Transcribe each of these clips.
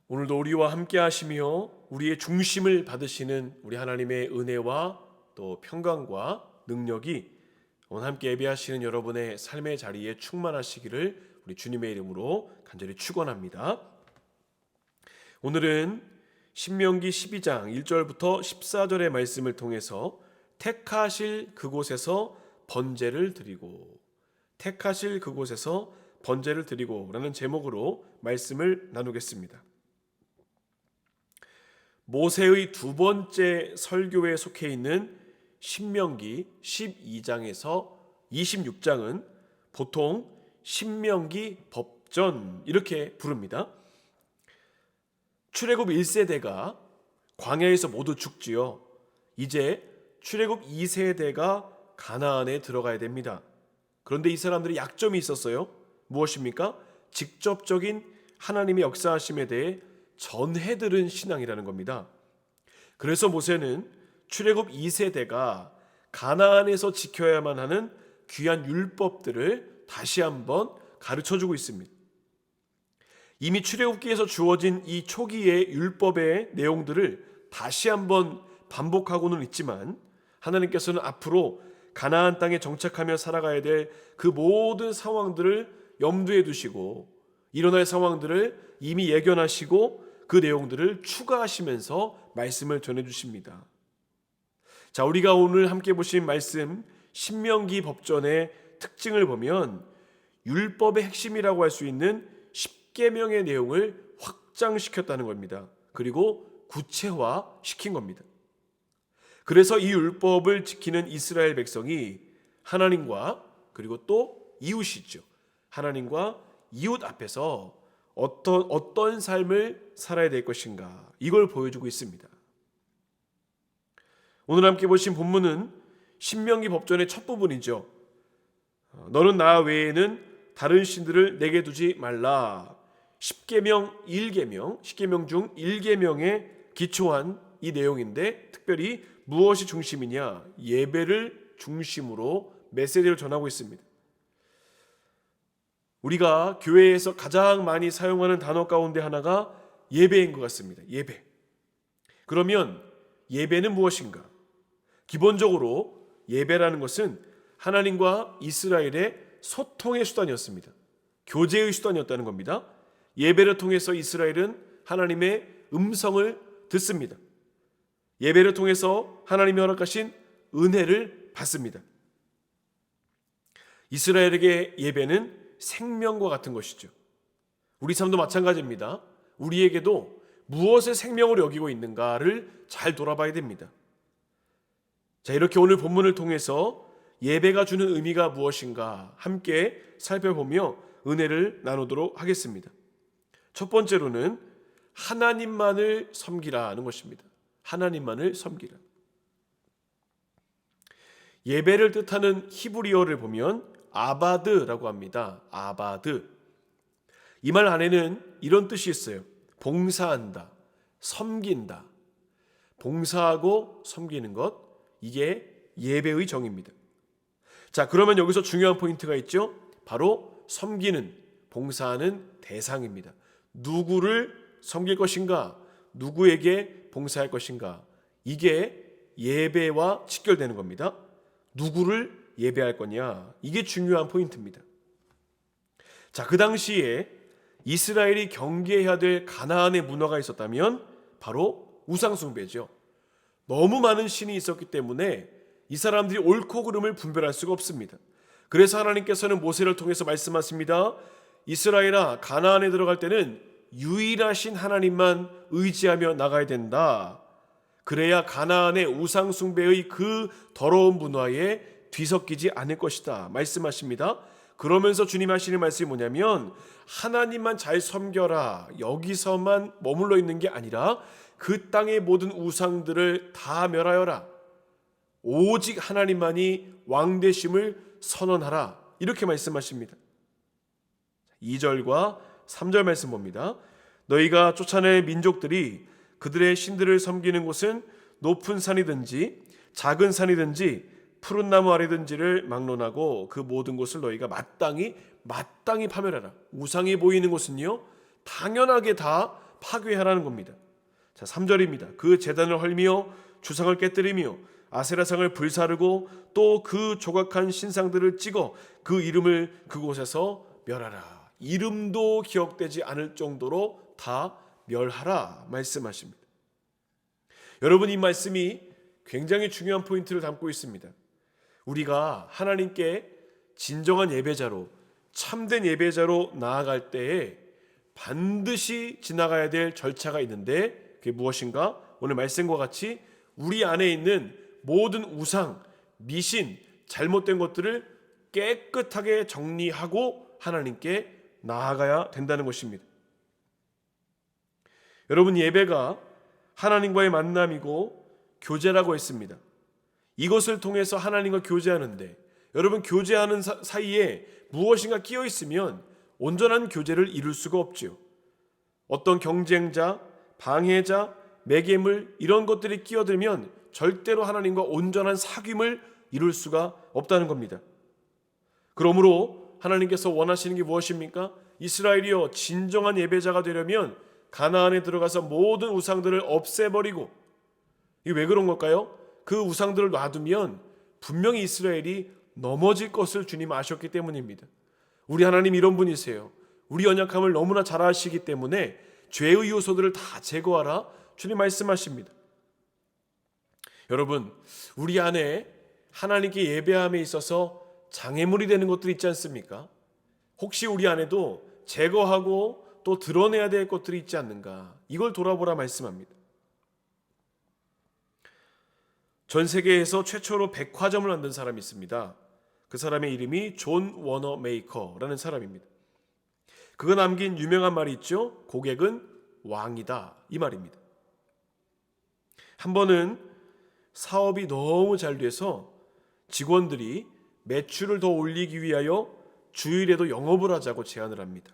오늘도 우리와 함께 하시며 우리의 중심을 받으시는 우리 하나님의 은혜와 또 평강과 능력이 오늘 함께 예배하시는 여러분의 삶의 자리에 충만하시기를 우리 주님의 이름으로 간절히 축원합니다. 오늘은 신명기 12장 1절부터 14절의 말씀을 통해서 택하실 그곳에서 번제를 드리고 라는 제목으로 말씀을 나누겠습니다. 모세의 두 번째 설교에 속해 있는 신명기 12장에서 26장은 보통 신명기 법전 이렇게 부릅니다. 출애굽 1세대가 광야에서 모두 죽지요. 이제 출애굽 2세대가 가나안에 들어가야 됩니다. 그런데 이 사람들이 약점이 있었어요. 무엇입니까? 직접적인 하나님의 역사하심에 대해 전해 들은 신앙이라는 겁니다. 그래서 모세는 출애굽 2세대가 가나안에서 지켜야만 하는 귀한 율법들을 다시 한번 가르쳐주고 있습니다. 이미 출애굽기에서 주어진 이 초기의 율법의 내용들을 다시 한번 반복하고는 있지만 하나님께서는 앞으로 가나안 땅에 정착하며 살아가야 될 그 모든 상황들을 염두에 두시고 일어날 상황들을 이미 예견하시고 그 내용들을 추가하시면서 말씀을 전해주십니다. 자, 우리가 오늘 함께 보신 말씀 신명기 법전의 특징을 보면 율법의 핵심이라고 할 수 있는 10계명의 내용을 확장시켰다는 겁니다. 그리고 구체화시킨 겁니다. 그래서 이 율법을 지키는 이스라엘 백성이 하나님과 그리고 또 이웃이죠. 하나님과 이웃 앞에서 어떤 삶을 살아야 될 것인가 이걸 보여주고 있습니다. 오늘 함께 보신 본문은 신명기 법전의 첫 부분이죠. 너는 나 외에는 다른 신들을 내게 두지 말라. 10계명 중 1계명에 기초한 이 내용인데 특별히 무엇이 중심이냐? 예배를 중심으로 메시지를 전하고 있습니다. 우리가 교회에서 가장 많이 사용하는 단어 가운데 하나가 예배인 것 같습니다. 예배. 그러면 예배는 무엇인가? 기본적으로 예배라는 것은 하나님과 이스라엘의 소통의 수단이었습니다. 교제의 수단이었다는 겁니다. 예배를 통해서 이스라엘은 하나님의 음성을 듣습니다. 예배를 통해서 하나님이 허락하신 은혜를 받습니다. 이스라엘에게 예배는 생명과 같은 것이죠. 우리 삶도 마찬가지입니다. 우리에게도 무엇을 생명으로 여기고 있는가를 잘 돌아봐야 됩니다. 자, 이렇게 오늘 본문을 통해서 예배가 주는 의미가 무엇인가 함께 살펴보며 은혜를 나누도록 하겠습니다. 첫 번째로는 하나님만을 섬기라는 것입니다. 하나님만을 섬기라. 예배를 뜻하는 히브리어를 보면 아바드라고 합니다. 아바드. 이 말 안에는 이런 뜻이 있어요. 봉사한다, 섬긴다. 봉사하고 섬기는 것, 이게 예배의 정의입니다. 자, 그러면 여기서 중요한 포인트가 있죠. 바로 섬기는, 봉사하는 대상입니다. 누구를 섬길 것인가? 누구에게 봉사할 것인가? 이게 예배와 직결되는 겁니다. 누구를 예배할 거냐? 이게 중요한 포인트입니다. 자, 그 당시에 이스라엘이 경계해야 될 가나안의 문화가 있었다면 바로 우상숭배죠. 너무 많은 신이 있었기 때문에 이 사람들이 옳고 그름을 분별할 수가 없습니다. 그래서 하나님께서는 모세를 통해서 말씀하십니다. 이스라엘아, 가나안에 들어갈 때는 유일하신 하나님만 의지하며 나가야 된다. 그래야 가나안의 우상숭배의 그 더러운 문화에 뒤섞이지 않을 것이다 말씀하십니다. 그러면서 주님 하시는 말씀이 뭐냐면 하나님만 잘 섬겨라. 여기서만 머물러 있는 게 아니라 그 땅의 모든 우상들을 다 멸하여라. 오직 하나님만이 왕되심을 선언하라. 이렇게 말씀하십니다. 2절과 3절 말씀 봅니다. 너희가 쫓아낼 민족들이 그들의 신들을 섬기는 곳은 높은 산이든지 작은 산이든지 푸른 나무 아래든지를 막론하고 그 모든 곳을 너희가 마땅히 파멸하라. 우상이 보이는 곳은요 당연하게 다 파괴하라는 겁니다. 자, 3절입니다. 그 제단을 헐미며 주상을 깨뜨리며 아세라상을 불사르고 또 그 조각한 신상들을 찍어 그 이름을 그곳에서 멸하라. 이름도 기억되지 않을 정도로 다 멸하라 말씀하십니다. 여러분, 이 말씀이 굉장히 중요한 포인트를 담고 있습니다. 우리가 하나님께 진정한 예배자로, 참된 예배자로 나아갈 때에 반드시 지나가야 될 절차가 있는데, 그게 무엇인가? 오늘 말씀과 같이 우리 안에 있는 모든 우상, 미신, 잘못된 것들을 깨끗하게 정리하고 하나님께 나아가야 된다는 것입니다. 여러분, 예배가 하나님과의 만남이고 교제라고 했습니다. 이것을 통해서 하나님과 교제하는데, 여러분, 교제하는 사이에 무엇인가 끼어 있으면 온전한 교제를 이룰 수가 없지요. 어떤 경쟁자, 방해자, 매개물 이런 것들이 끼어들면 절대로 하나님과 온전한 사귐을 이룰 수가 없다는 겁니다. 그러므로 하나님께서 원하시는 게 무엇입니까? 이스라엘이여, 진정한 예배자가 되려면 가나안에 들어가서 모든 우상들을 없애버리고, 이게 왜 그런 걸까요? 그 우상들을 놔두면 분명히 이스라엘이 넘어질 것을 주님 아셨기 때문입니다. 우리 하나님 이런 분이세요. 우리 연약함을 너무나 잘 아시기 때문에 죄의 요소들을 다 제거하라 주님 말씀하십니다. 여러분, 우리 안에 하나님께 예배함에 있어서 장애물이 되는 것들이 있지 않습니까? 혹시 우리 안에도 제거하고 또 드러내야 될 것들이 있지 않는가? 이걸 돌아보라 말씀합니다. 전 세계에서 최초로 백화점을 만든 사람이 있습니다. 그 사람의 이름이 존 워너 메이커라는 사람입니다. 그가 남긴 유명한 말이 있죠. 고객은 왕이다, 이 말입니다. 한 번은 사업이 너무 잘 돼서 직원들이 매출을 더 올리기 위하여 주일에도 영업을 하자고 제안을 합니다.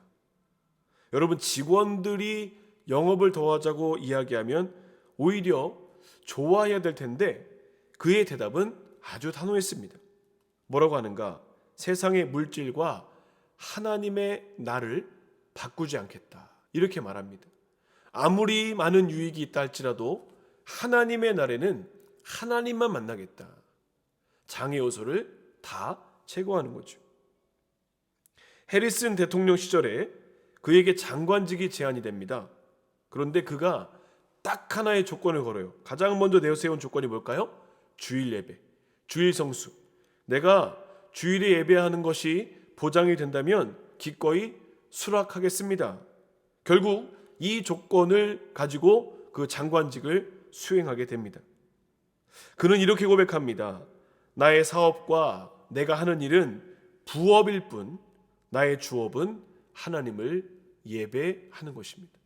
여러분, 직원들이 영업을 더 하자고 이야기하면 오히려 좋아해야 될 텐데 그의 대답은 아주 단호했습니다. 뭐라고 하는가? 세상의 물질과 하나님의 나를 바꾸지 않겠다, 이렇게 말합니다. 아무리 많은 유익이 있다 할지라도 하나님의 날에는 하나님만 만나겠다. 장애 요소를 다 제거하는 거죠. 해리슨 대통령 시절에 그에게 장관직이 제안이 됩니다. 그런데 그가 딱 하나의 조건을 걸어요. 가장 먼저 내세운 조건이 뭘까요? 주일 예배, 주일 성수. 내가 주일에 예배하는 것이 보장이 된다면 기꺼이 수락하겠습니다. 결국 이 조건을 가지고 그 장관직을 수행하게 됩니다. 그는 이렇게 고백합니다. 나의 사업과 내가 하는 일은 부업일 뿐 나의 주업은 하나님을 예배하는 것입니다.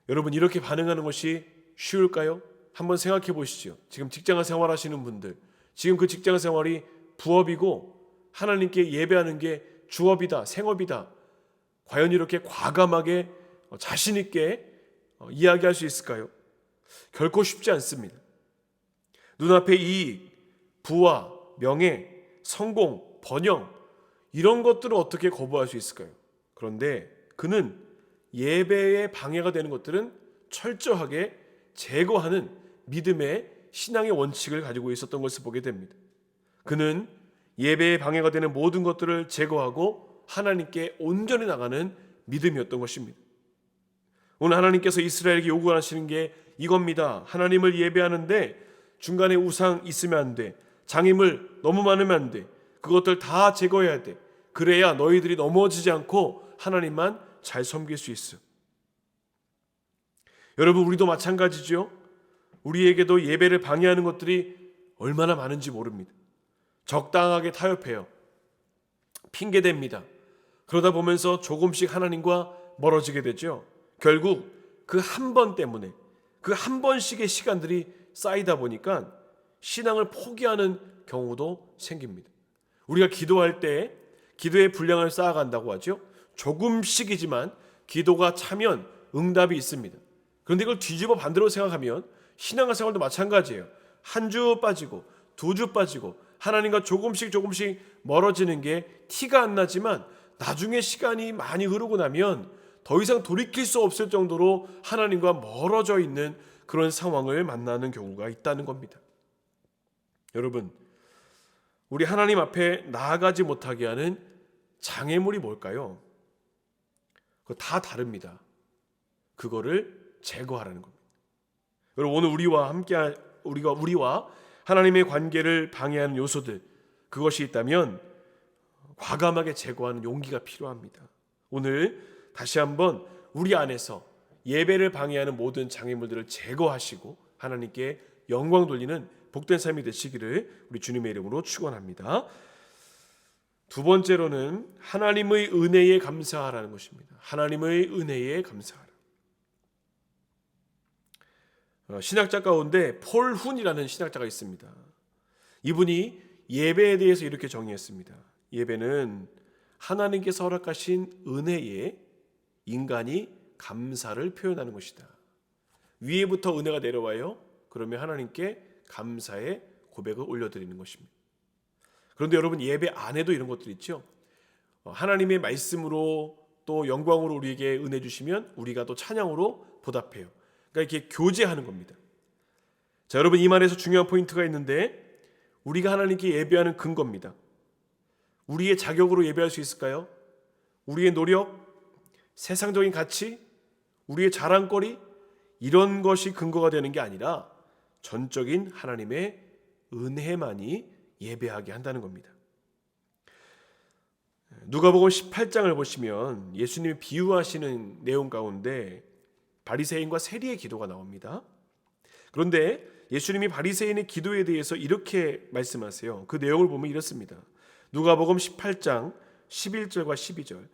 여러분, 이렇게 반응하는 것이 쉬울까요? 한번 생각해 보시죠. 지금 직장 생활하시는 분들, 지금 그 직장 생활이 부업이고 하나님께 예배하는 게 주업이다, 생업이다. 과연 이렇게 과감하게 자신 있게 이야기할 수 있을까요? 결코 쉽지 않습니다. 눈앞에 이익, 부와 명예, 성공, 번영 이런 것들을 어떻게 거부할 수 있을까요? 그런데 그는 예배에 방해가 되는 것들은 철저하게 제거하는 믿음의 신앙의 원칙을 가지고 있었던 것을 보게 됩니다. 그는 예배에 방해가 되는 모든 것들을 제거하고 하나님께 온전히 나가는 믿음이었던 것입니다. 오늘 하나님께서 이스라엘에게 요구하시는 게 이겁니다. 하나님을 예배하는데 중간에 우상 있으면 안 돼. 장애물 너무 많으면 안 돼. 그것들 다 제거해야 돼. 그래야 너희들이 넘어지지 않고 하나님만 잘 섬길 수 있어. 여러분, 우리도 마찬가지죠. 우리에게도 예배를 방해하는 것들이 얼마나 많은지 모릅니다. 적당하게 타협해요. 핑계댑니다. 그러다 보면서 조금씩 하나님과 멀어지게 되죠. 결국 그 한 번 때문에, 그 한 번씩의 시간들이 쌓이다 보니까 신앙을 포기하는 경우도 생깁니다. 우리가 기도할 때 기도의 분량을 쌓아간다고 하죠. 조금씩이지만 기도가 차면 응답이 있습니다. 그런데 이걸 뒤집어 반대로 생각하면 신앙생활도 마찬가지예요. 한 주 빠지고 두 주 빠지고 하나님과 조금씩 멀어지는 게 티가 안 나지만 나중에 시간이 많이 흐르고 나면 더 이상 돌이킬 수 없을 정도로 하나님과 멀어져 있는 그런 상황을 만나는 경우가 있다는 겁니다. 여러분, 우리 하나님 앞에 나아가지 못하게 하는 장애물이 뭘까요? 그거 다 다릅니다. 그거를 제거하라는 겁니다. 여러분, 오늘 우리와 하나님의 관계를 방해하는 요소들, 그것이 있다면 과감하게 제거하는 용기가 필요합니다. 오늘 다시 한번 우리 안에서 예배를 방해하는 모든 장애물들을 제거하시고 하나님께 영광 돌리는 복된 삶이 되시기를 우리 주님의 이름으로 축원합니다. 두 번째로는 하나님의 은혜에 감사하라는 것입니다. 하나님의 은혜에 감사하라. 신학자 가운데 폴 훈이라는 신학자가 있습니다. 이분이 예배에 대해서 이렇게 정의했습니다. 예배는 하나님께서 허락하신 은혜에 인간이 감사를 표현하는 것이다. 위에부터 은혜가 내려와요. 그러면 하나님께 감사의 고백을 올려드리는 것입니다. 그런데 여러분, 예배 안에도 이런 것들이 있죠. 하나님의 말씀으로 또 영광으로 우리에게 은혜 주시면 우리가 또 찬양으로 보답해요. 그러니까 이렇게 교제하는 겁니다. 자, 여러분, 이 말에서 중요한 포인트가 있는데 우리가 하나님께 예배하는 근거입니다. 우리의 자격으로 예배할 수 있을까요? 우리의 노력, 세상적인 가치, 우리의 자랑거리, 이런 것이 근거가 되는 게 아니라 전적인 하나님의 은혜만이 예배하게 한다는 겁니다. 누가복음 18장을 보시면 예수님이 비유하시는 내용 가운데 바리새인과 세리의 기도가 나옵니다. 그런데 예수님이 바리새인의 기도에 대해서 이렇게 말씀하세요. 그 내용을 보면 이렇습니다. 누가복음 18장 11절과 12절.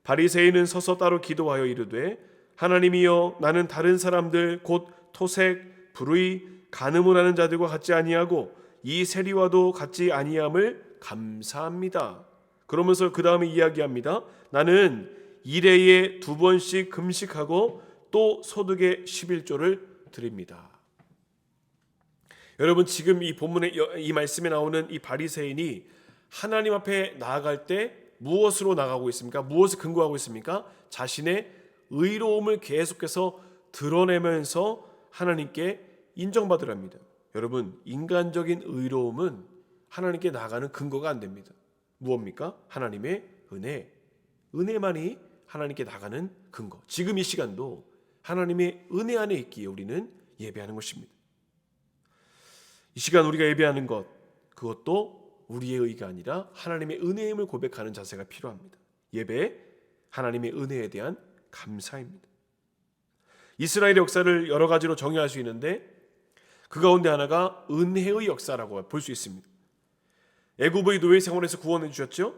바리새인은 서서 따로 기도하여 이르되 하나님이여, 나는 다른 사람들 곧 토색, 불의, 간음을 하는 자들과 같지 아니하고 이 세리와도 같지 아니함을 감사합니다. 그러면서 그 다음에 이야기합니다. 나는 일회에 2번씩 금식하고 또 소득의 11조를 드립니다. 여러분, 지금 이 본문에 이 말씀에 나오는 이 바리새인이 하나님 앞에 나아갈 때 무엇으로 나가고 있습니까? 무엇을 근거하고 있습니까? 자신의 의로움을 계속해서 드러내면서 하나님께 인정받으랍니다. 여러분, 인간적인 의로움은 하나님께 나가는 근거가 안 됩니다. 무엇입니까? 하나님의 은혜. 은혜만이 하나님께 나가는 근거. 지금 이 시간도 하나님의 은혜 안에 있기에 우리는 예배하는 것입니다. 이 시간 우리가 예배하는 것, 그것도 우리의 의가 아니라 하나님의 은혜임을 고백하는 자세가 필요합니다. 예배, 하나님의 은혜에 대한 감사입니다. 이스라엘의 역사를 여러 가지로 정의할 수 있는데 그 가운데 하나가 은혜의 역사라고 볼 수 있습니다. 애굽의 노예 생활에서 구원해 주셨죠.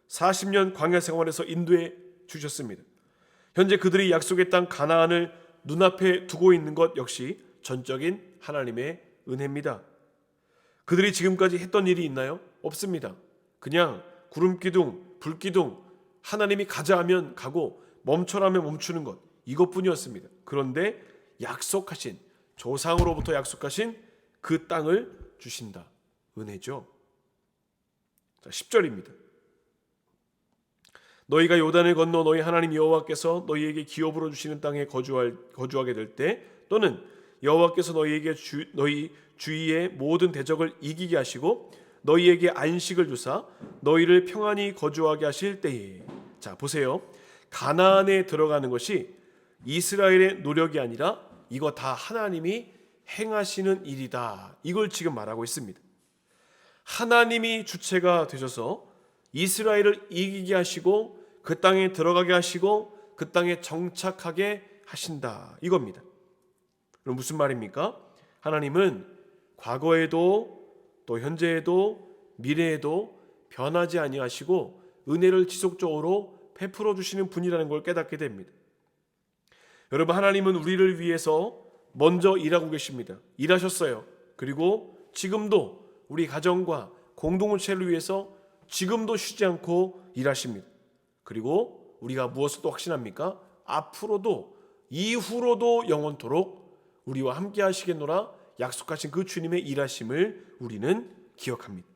40년 광야 생활에서 인도해 주셨습니다. 현재 그들이 약속의 땅 가나안을 눈앞에 두고 있는 것 역시 전적인 하나님의 은혜입니다. 그들이 지금까지 했던 일이 있나요? 없습니다. 그냥 구름기둥, 불기둥, 하나님이 가자 하면 가고 멈춰라 하면 멈추는 것, 이것뿐이었습니다. 그런데 약속하신, 조상으로부터 약속하신 그 땅을 주신다. 은혜죠. 자, 10절입니다. 너희가 요단을 건너 너희 하나님 여호와께서 너희에게 기업으로 주시는 땅에 거주하게 될 때, 또는 여호와께서 너희에게 너희 주위의 모든 대적을 이기게 하시고 너희에게 안식을 주사 너희를 평안히 거주하게 하실 때에. 자, 보세요. 가나안에 들어가는 것이 이스라엘의 노력이 아니라 이거 다 하나님이 행하시는 일이다. 이걸 지금 말하고 있습니다. 하나님이 주체가 되셔서 이스라엘을 이기게 하시고 그 땅에 들어가게 하시고 그 땅에 정착하게 하신다. 이겁니다. 그럼 무슨 말입니까? 하나님은 과거에도 또 현재에도 미래에도 변하지 아니하시고 은혜를 지속적으로 베풀어 주시는 분이라는 걸 깨닫게 됩니다. 여러분, 하나님은 우리를 위해서 먼저 일하고 계십니다. 일하셨어요. 그리고 지금도 우리 가정과 공동체를 위해서 지금도 쉬지 않고 일하십니다. 그리고 우리가 무엇을 또 확신합니까? 앞으로도 이후로도 영원토록 우리와 함께 하시겠노라 약속하신 그 주님의 일하심을 우리는 기억합니다.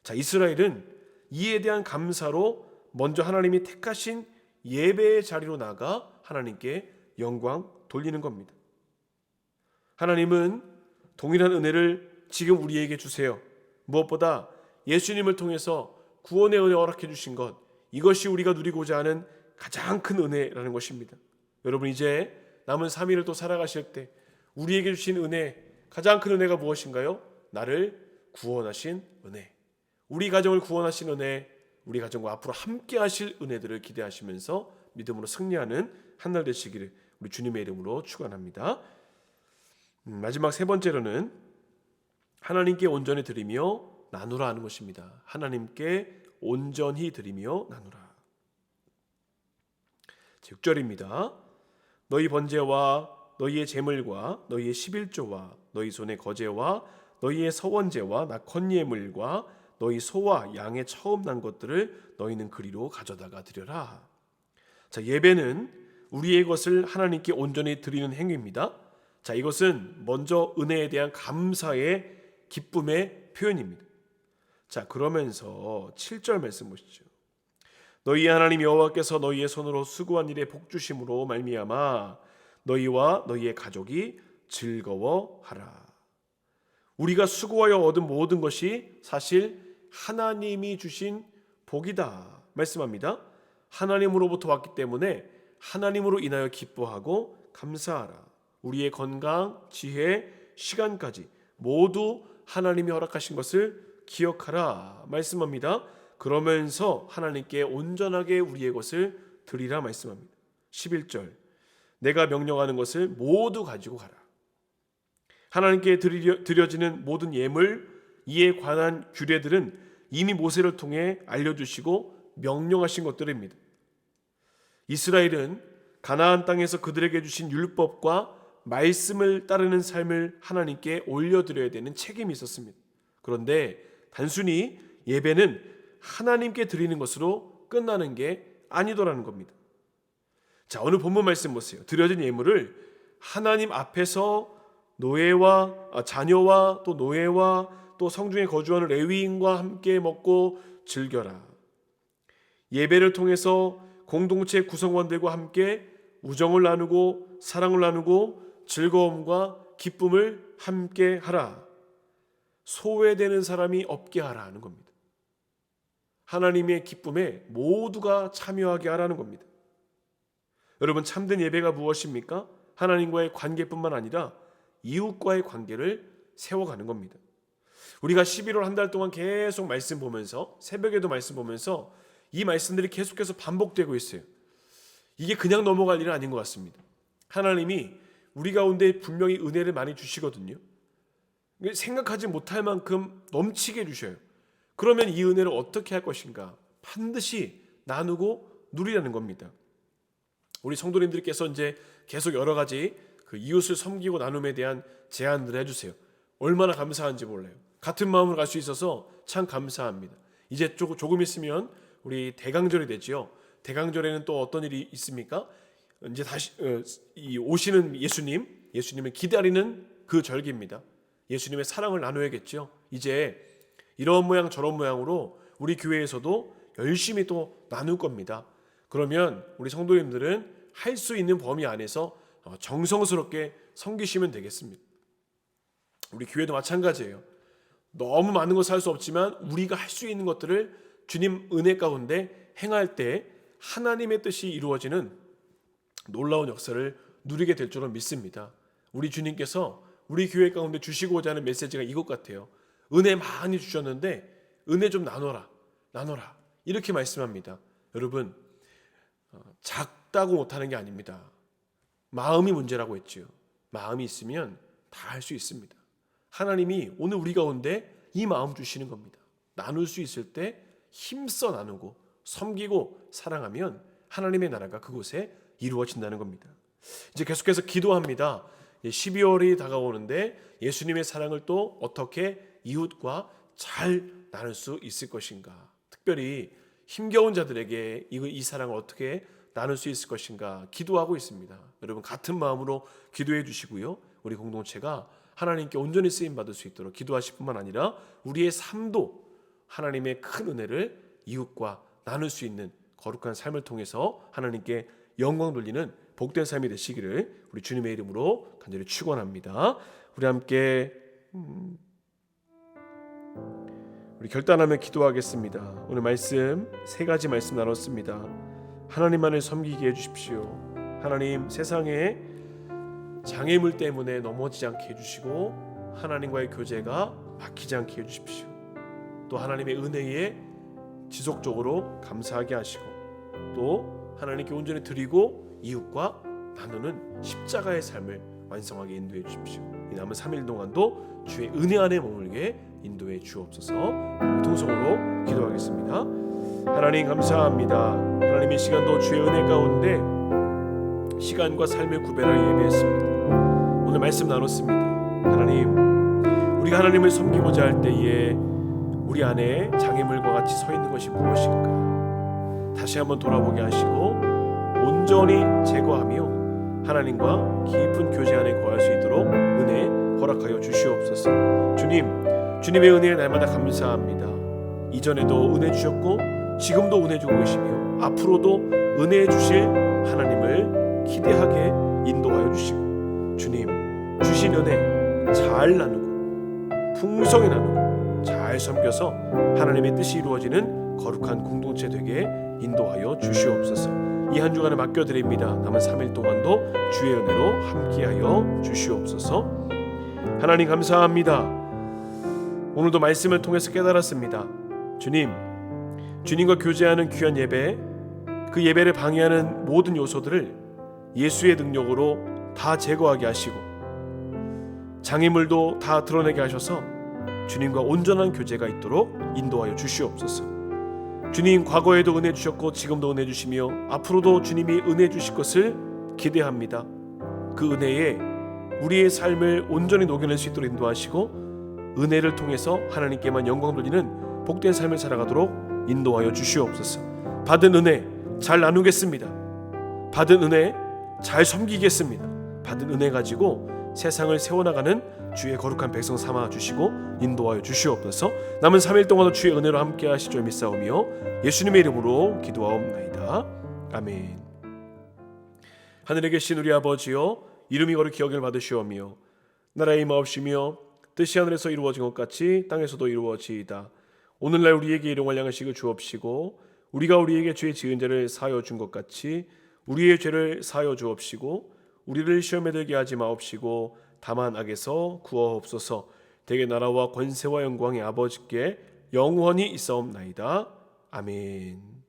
자, 이스라엘은 이에 대한 감사로 먼저 하나님이 택하신 예배의 자리로 나가 하나님께 영광 돌리는 겁니다. 하나님은 동일한 은혜를 지금 우리에게 주세요. 무엇보다 예수님을 통해서 구원의 은혜 허락해 주신 것, 이것이 우리가 누리고자 하는 가장 큰 은혜라는 것입니다. 여러분, 이제 남은 3일을 또 살아가실 때 우리에게 주신 은혜, 가장 큰 은혜가 무엇인가요? 나를 구원하신 은혜, 우리 가정을 구원하신 은혜, 우리 가정과 앞으로 함께 하실 은혜들을 기대하시면서 믿음으로 승리하는 한 날 되시기를 우리 주님의 이름으로 축원합니다. 마지막 세 번째로는 하나님께 온전히 드리며 나누라 하는 것입니다. 하나님께 온전히 드리며 나누라. 6절입니다. 너희 번제와 너희의 제물과 너희의 11조와 너희 손의 거제와 너희의 서원제와 낙헌 예물과 너희 소와 양의 처음 난 것들을 너희는 그리로 가져다가 드려라. 자, 예배는 우리의 것을 하나님께 온전히 드리는 행위입니다. 자, 이것은 먼저 은혜에 대한 감사의 기쁨의 표현입니다. 자, 그러면서 7절 말씀 보시죠. 너희 하나님 여호와께서 너희의 손으로 수고한 일에 복 주심으로 말미암아 너희와 너희의 가족이 즐거워하라. 우리가 수고하여 얻은 모든 것이 사실 하나님이 주신 복이다 말씀합니다. 하나님으로부터 왔기 때문에 하나님으로 인하여 기뻐하고 감사하라. 우리의 건강, 지혜, 시간까지 모두 하나님이 허락하신 것을 기억하라 말씀합니다. 그러면서 하나님께 온전하게 우리의 것을 드리라 말씀합니다. 11절, 내가 명령하는 것을 모두 가지고 가라. 하나님께 드려지는 모든 예물, 이에 관한 규례들은 이미 모세를 통해 알려주시고 명령하신 것들입니다. 이스라엘은 가나안 땅에서 그들에게 주신 율법과 말씀을 따르는 삶을 하나님께 올려드려야 되는 책임이 있었습니다. 그런데 단순히 예배는 하나님께 드리는 것으로 끝나는 게 아니더라는 겁니다. 자, 오늘 본문 말씀 보세요. 드려진 예물을 하나님 앞에서 자녀와 또 노예와 또 성중에 거주하는 레위인과 함께 먹고 즐겨라. 예배를 통해서 공동체 구성원들과 함께 우정을 나누고 사랑을 나누고 즐거움과 기쁨을 함께 하라. 소외되는 사람이 없게 하라 하는 겁니다. 하나님의 기쁨에 모두가 참여하게 하라는 겁니다. 여러분, 참된 예배가 무엇입니까? 하나님과의 관계뿐만 아니라 이웃과의 관계를 세워가는 겁니다. 우리가 11월 한 달 동안 계속 말씀 보면서, 새벽에도 말씀 보면서 이 말씀들이 계속해서 반복되고 있어요. 이게 그냥 넘어갈 일은 아닌 것 같습니다. 하나님이 우리 가운데 분명히 은혜를 많이 주시거든요. 생각하지 못할 만큼 넘치게 주셔요. 그러면 이 은혜를 어떻게 할 것인가? 반드시 나누고 누리라는 겁니다. 우리 성도님들께서 이제 계속 여러 가지 그 이웃을 섬기고 나눔에 대한 제안들을 해주세요. 얼마나 감사한지 몰라요. 같은 마음으로 갈 수 있어서 참 감사합니다. 이제 조금 있으면 우리 대강절이 되지요. 대강절에는 또 어떤 일이 있습니까? 이제 다시 오시는 예수님을 기다리는 그 절기입니다. 예수님의 사랑을 나눠야겠죠. 이제 이런 모양 저런 모양으로 우리 교회에서도 열심히 또 나눌 겁니다. 그러면 우리 성도님들은 할 수 있는 범위 안에서 정성스럽게 섬기시면 되겠습니다. 우리 교회도 마찬가지예요. 너무 많은 것을 할 수 없지만 우리가 할 수 있는 것들을 주님 은혜 가운데 행할 때 하나님의 뜻이 이루어지는 놀라운 역사를 누리게 될 줄은 믿습니다. 우리 주님께서 우리 교회 가운데 주시고자 하는 메시지가 이것 같아요. 은혜 많이 주셨는데 은혜 좀 나눠라 이렇게 말씀합니다. 여러분, 작다고 못하는 게 아닙니다. 마음이 문제라고 했지요. 마음이 있으면 다 할 수 있습니다. 하나님이 오늘 우리 가운데 이 마음 주시는 겁니다. 나눌 수 있을 때 힘써 나누고 섬기고 사랑하면 하나님의 나라가 그곳에 이루어진다는 겁니다. 이제 계속해서 기도합니다. 12월이 다가오는데 예수님의 사랑을 또 어떻게 이웃과 잘 나눌 수 있을 것인가? 특별히 힘겨운 자들에게 이 사랑을 어떻게 나눌 수 있을 것인가 기도하고 있습니다. 여러분, 같은 마음으로 기도해 주시고요. 우리 공동체가 하나님께 온전히 쓰임 받을 수 있도록 기도하실 뿐만 아니라 우리의 삶도 하나님의 큰 은혜를 이웃과 나눌 수 있는 거룩한 삶을 통해서 하나님께 영광 돌리는 복된 삶이 되시기를 우리 주님의 이름으로 간절히 축원합니다. 우리 함께 우리 결단하며 기도하겠습니다. 오늘 말씀 세 가지 말씀 나눴습니다. 하나님만을 섬기게 해주십시오. 하나님, 세상에 장애물 때문에 넘어지지 않게 해주시고 하나님과의 교제가 막히지 않게 해주십시오. 또 하나님의 은혜에 지속적으로 감사하게 하시고 또 하나님께 온전히 드리고 이웃과 나누는 십자가의 삶을 완성하게 인도해 주십시오. 이 남은 3일 동안도 주의 은혜 안에 머물게 인도해 주옵소서. 통성으로 기도하겠습니다. 하나님 감사합니다. 하나님 이 시간도 주의 은혜 가운데 시간과 삶을 구별하여 예배했습니다. 오늘 말씀 나눴습니다. 하나님, 우리가 하나님을 섬기고자 할 때에 우리 안에 장애물과 같이 서 있는 것이 무엇일까? 다시 한번 돌아보게 하시고 온전히 제거하며 하나님과 깊은 교제 안에 거할 수 있도록 은혜 허락하여 주시옵소서. 주님의 은혜에 날마다 감사합니다. 이전에도 은혜 주셨고 지금도 은혜 주고 계시며 앞으로도 은혜 주실 하나님을 기대하게 인도하여 주시고 주님 주신 은혜 잘 나누고 풍성히 나누고 잘 섬겨서 하나님의 뜻이 이루어지는 거룩한 공동체 되게 인도하여 주시옵소서. 이 한 주간을 맡겨드립니다. 남은 3일 동안도 주의 은혜로 함께하여 주시옵소서. 하나님 감사합니다. 오늘도 말씀을 통해서 깨달았습니다. 주님과 교제하는 귀한 예배, 그 예배를 방해하는 모든 요소들을 예수의 능력으로 다 제거하게 하시고 장애물도 다 드러내게 하셔서 주님과 온전한 교제가 있도록 인도하여 주시옵소서. 주님, 과거에도 은혜 주셨고 지금도 은혜 주시며 앞으로도 주님이 은혜 주실 것을 기대합니다. 그 은혜에 우리의 삶을 온전히 녹여낼 수 있도록 인도하시고 은혜를 통해서 하나님께만 영광 돌리는 복된 삶을 살아가도록 인도하여 주시옵소서. 받은 은혜 잘 나누겠습니다. 받은 은혜 잘 섬기겠습니다. 받은 은혜 가지고 세상을 세워나가는 주의 거룩한 백성 삼아 주시고 인도하여 주시옵소서. 남은 3일 동안도 주의 은혜로 함께 하시죠 믿사오며 예수님의 이름으로 기도하옵나이다. 아멘. 하늘에 계신 우리 아버지여, 이름이 거룩히 여김을 받으시오며 나라의 임하옵시며 뜻이 하늘에서 이루어진 것 같이 땅에서도 이루어지이다. 오늘날 우리에게 일용할 양식을 주옵시고 우리가 우리에게 죄 지은 죄를 사하여 준 것 같이 우리의 죄를 사하여 주옵시고 우리를 시험에 들게 하지 마옵시고 다만 악에서 구하옵소서. 대개 나라와 권세와 영광이 아버지께 영원히 있사옵나이다. 아멘.